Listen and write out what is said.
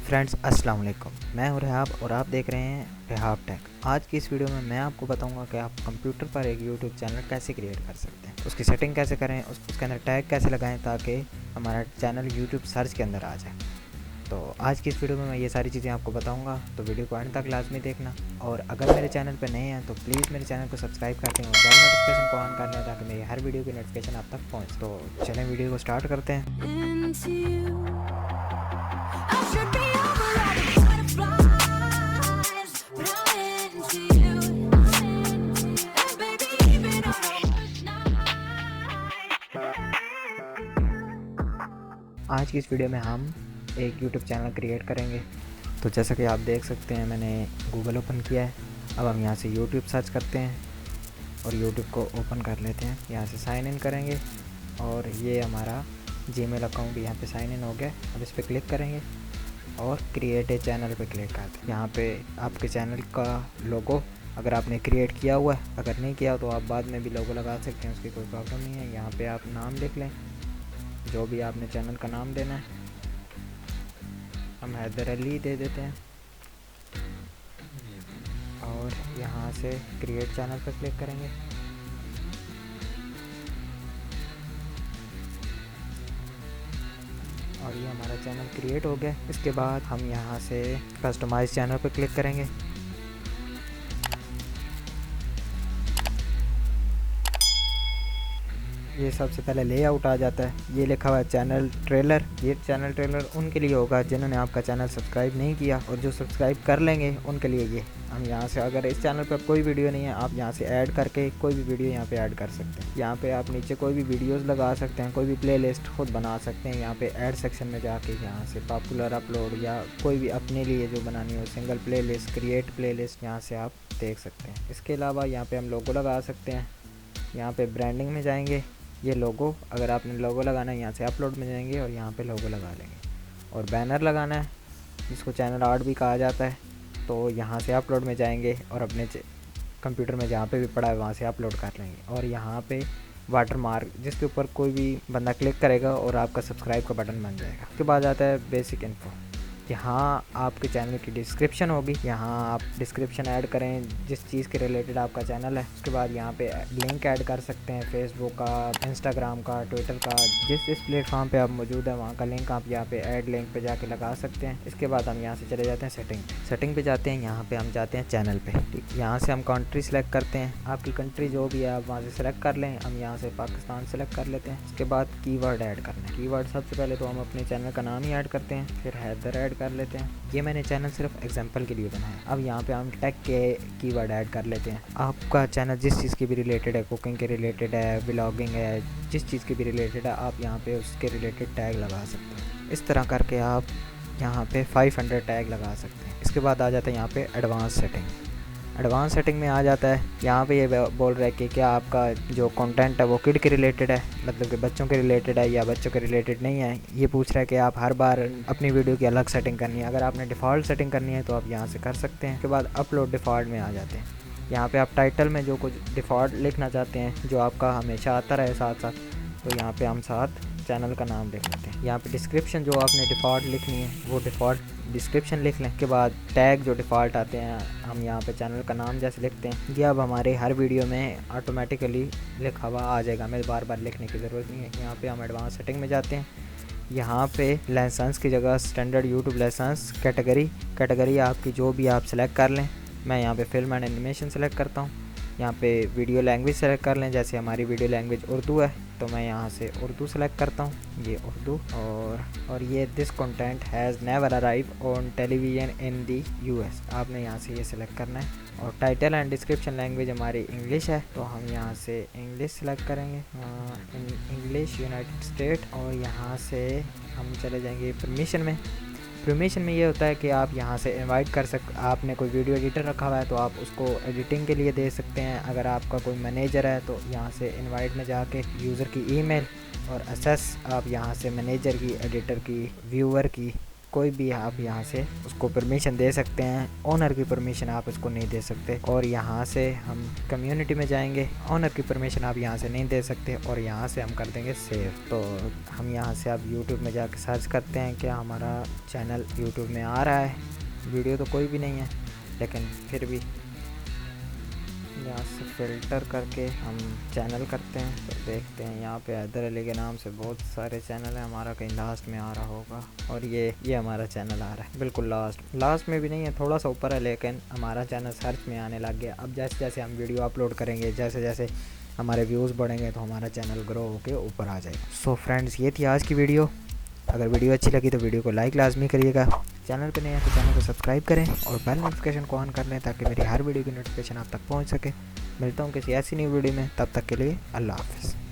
Friends अस्सलाम वालेकुम, मैं हूं रेहाब और आप देख रहे हैं रेहाब टेक। आज की इस वीडियो में मैं आपको बताऊंगा कि आप कंप्यूटर पर एक यूट्यूब चैनल कैसे क्रिएट कर सकते हैं, उसकी सेटिंग कैसे करें, उसके अंदर टैग कैसे लगाएं ताकि हमारा चैनल यूट्यूब सर्च के अंदर आ जाए। तो आज की इस वीडियो में मैं ये सारी चीज़ें आपको बताऊंगा, तो वीडियो को एंड तक लाजमी देखना। और अगर मेरे चैनल पर नए हैं तो प्लीज़ मेरे चैनल को सब्सक्राइब कर दें और बेल नोटिफिकेशन को ऑन कर लें ताकि मेरी हर वीडियो की नोटिफिकेशन आप तक पहुँचे। तो चलें वीडियो को स्टार्ट करते हैं। आज की इस वीडियो में हम एक यूट्यूब चैनल क्रिएट करेंगे। तो जैसा कि आप देख सकते हैं मैंने गूगल ओपन किया है। अब हम यहाँ से यूट्यूब सर्च करते हैं और यूट्यूब को ओपन कर लेते हैं। यहाँ से साइन इन करेंगे और ये हमारा जीमेल अकाउंट यहाँ पे साइन इन हो गया। अब इस पर क्लिक करेंगे और क्रिएट ए चैनल पे क्लिक करते हैं। यहाँ पे आपके चैनल का लोगो अगर आपने क्रिएट किया हुआ है, अगर नहीं किया तो आप बाद में भी लोगो लगा सकते हैं, उसकी कोई प्रॉब्लम नहीं है। यहाँ पे आप नाम लिख लें, जो भी आपने चैनल का नाम देना है। हम हैदर अली दे देते हैं और यहाँ से क्रिएट चैनल पर क्लिक करेंगे। और ये हमारा चैनल क्रिएट हो गया। इसके बाद हम यहाँ से कस्टमाइज चैनल पर क्लिक करेंगे। ये सबसे पहले लेआउट आ जाता है, ये लिखा हुआ है चैनल ट्रेलर। ये चैनल ट्रेलर उनके लिए होगा जिन्होंने आपका चैनल सब्सक्राइब नहीं किया, और जो सब्सक्राइब कर लेंगे उनके लिए ये। हम यहाँ से अगर इस चैनल पर कोई वीडियो नहीं है, आप यहाँ से ऐड करके कोई भी वीडियो यहाँ पे ऐड कर सकते हैं। यहाँ पे आप नीचे कोई भी वीडियोस लगा सकते हैं, कोई भी प्लेलिस्ट खुद बना सकते हैं। यहाँ पे ऐड सेक्शन में जाके यहाँ से पॉपुलर अपलोड या कोई भी अपने लिए जो बनानी हो, सिंगल प्लेलिस्ट, क्रिएट प्लेलिस्ट, यहाँ से आप देख सकते हैं। इसके अलावा यहाँ पे हम लोगो लगा सकते हैं। यहाँ पे ब्रांडिंग में जाएंगे, ये लोगो अगर आपने लोगो लगाना है यहाँ से अपलोड में जाएंगे और यहाँ पे लोगो लगा लेंगे। और बैनर लगाना है जिसको चैनल आर्ट भी कहा जाता है, तो यहाँ से अपलोड में जाएंगे और अपने कंप्यूटर में जहाँ पे भी पड़ा है वहाँ से अपलोड कर लेंगे। और यहाँ पे वाटर मार्क जिसके ऊपर कोई भी बंदा क्लिक करेगा और आपका सब्सक्राइब का बटन बन जाएगा। उसके बाद आता है बेसिक इन्फो। यहाँ आपके चैनल की डिस्क्रिप्शन होगी, यहाँ आप डिस्क्रिप्शन ऐड करें जिस चीज़ के रिलेटेड आपका चैनल है। उसके बाद यहाँ पे लिंक ऐड कर सकते हैं, फेसबुक का, इंस्टाग्राम का, ट्विटर का, जिस प्लेटफॉर्म पे आप मौजूद है वहाँ का लिंक आप यहाँ पे ऐड लिंक पे जाके लगा सकते हैं। इसके बाद हम यहाँ से चले जाते हैं सेटिंग पे जाते हैं। यहाँ पे हम जाते हैं चैनल पे, ठीक। यहाँ से हम कंट्री सेलेक्ट करते हैं, आपकी कंट्री जो भी है आप वहाँ से सेलेक्ट कर लें। हम यहाँ से पाकिस्तान सेलेक्ट कर लेते हैं। उसके बाद कीवर्ड ऐड करना है। कीवर्ड सबसे पहले तो हम अपने चैनल का नाम ही ऐड करते हैं, फिर हैदर ऐड कर लेते हैं। ये मैंने चैनल सिर्फ एग्जांपल के लिए बनाया है। अब यहाँ पे हम टैग के कीवर्ड ऐड कर लेते हैं। आपका चैनल जिस चीज़ के भी रिलेटेड है, कुकिंग के रिलेटेड है, व्लॉगिंग है, जिस चीज़ के भी रिलेटेड है आप यहाँ पे उसके रिलेटेड टैग लगा सकते हैं। इस तरह करके आप यहाँ पे 500 टैग लगा सकते हैं। इसके बाद आ जाता है यहाँ पे एडवांस सेटिंग में आ जाता है। यहाँ पे ये बोल रहा है कि क्या आपका जो कंटेंट है वो किड के रिलेटेड है, मतलब कि बच्चों के रिलेटेड है या बच्चों के रिलेटेड नहीं है। ये पूछ रहा है कि आप हर बार अपनी वीडियो की अलग सेटिंग करनी है। अगर आपने डिफ़ॉल्ट सेटिंग करनी है तो आप यहाँ से कर सकते हैं। उसके बाद अपलोड डिफ़ॉल्ट में आ जाते हैं। यहाँ पे आप टाइटल में जो कुछ डिफ़ॉल्ट लिखना चाहते हैं, जो आपका हमेशा आता रहे साथ साथ, तो यहाँ पे हम साथ चैनल का नाम लिख लेते हैं। यहाँ पे डिस्क्रिप्शन जो आपने डिफ़ॉल्ट लिखनी है वो डिफ़ॉल्ट डिस्क्रिप्शन लिख लें। के बाद टैग जो डिफ़ॉल्ट आते हैं हम यहाँ पे चैनल का नाम जैसे लिखते हैं, ये अब हमारे हर वीडियो में ऑटोमेटिकली लिखा हुआ आ जाएगा, हमें बार बार लिखने की ज़रूरत नहीं है। यहाँ पे हम एडवांस सेटिंग में जाते हैं। यहाँ पे लाइसेंस की जगह स्टैंडर्ड यूट्यूब लाइसेंस कैटेगरी आपकी जो भी आप सेलेक्ट कर लें। मैं यहाँ पे फिल्म एंड एनिमेशन सेलेक्ट करता हूँ। यहाँ पे वीडियो लैंग्वेज सेलेक्ट कर लें, जैसे हमारी वीडियो लैंग्वेज उर्दू है तो मैं यहाँ से उर्दू सेलेक्ट करता हूँ, ये उर्दू। और ये this content has never arrive on television in the US, आपने यहाँ से ये सेलेक्ट करना है। और टाइटल एंड डिस्क्रिप्शन लैंग्वेज हमारी इंग्लिश है तो हम यहाँ से इंग्लिश सेलेक्ट करेंगे, इंग्लिश यूनाइटेड स्टेट। और यहाँ से हम चले जाएंगे परमिशन में ये होता है कि आप यहाँ से इनवाइट कर आपने कोई वीडियो एडिटर रखा हुआ है तो आप उसको एडिटिंग के लिए दे सकते हैं। अगर आपका कोई मैनेजर है तो यहाँ से इनवाइट में जाके यूज़र की ईमेल और एक्सेस आप यहाँ से मैनेजर की, एडिटर की, व्यूअर की, कोई भी आप यहाँ से उसको परमिशन दे सकते हैं, ओनर की परमिशन आप उसको नहीं दे सकते। और यहाँ से हम कम्युनिटी में जाएंगे, ओनर की परमिशन आप यहाँ से नहीं दे सकते और यहाँ से हम कर देंगे सेव। तो हम यहाँ से अब यूट्यूब में जाकर सर्च करते हैं कि हमारा चैनल यूट्यूब में आ रहा है। वीडियो तो कोई भी नहीं है लेकिन फिर भी यहाँ से फ़िल्टर करके हम चैनल करते हैं। तो देखते हैं यहाँ पे हैदर अली के नाम से बहुत सारे चैनल हैं, हमारा कहीं लास्ट में आ रहा होगा और ये हमारा चैनल आ रहा है बिल्कुल लास्ट में भी नहीं है, थोड़ा सा ऊपर है, लेकिन हमारा चैनल सर्च में आने लग गया। अब जैसे जैसे हम वीडियो अपलोड करेंगे, जैसे जैसे हमारे व्यूज़ बढ़ेंगे तो हमारा चैनल ग्रो होकर ऊपर आ जाएगा। सो फ्रेंड्स, ये थी आज की वीडियो। अगर वीडियो अच्छी लगी तो वीडियो को लाइक लाजमी करिएगा, चैनल पे नए हैं तो चैनल को सब्सक्राइब करें और बेल नोटिफिकेशन को ऑन कर लें ताकि मेरी हर वीडियो की नोटिफिकेशन आप तक पहुंच सके। मिलता हूं किसी ऐसी न्यू वीडियो में, तब तक के लिए अल्लाह हाफ़िज़।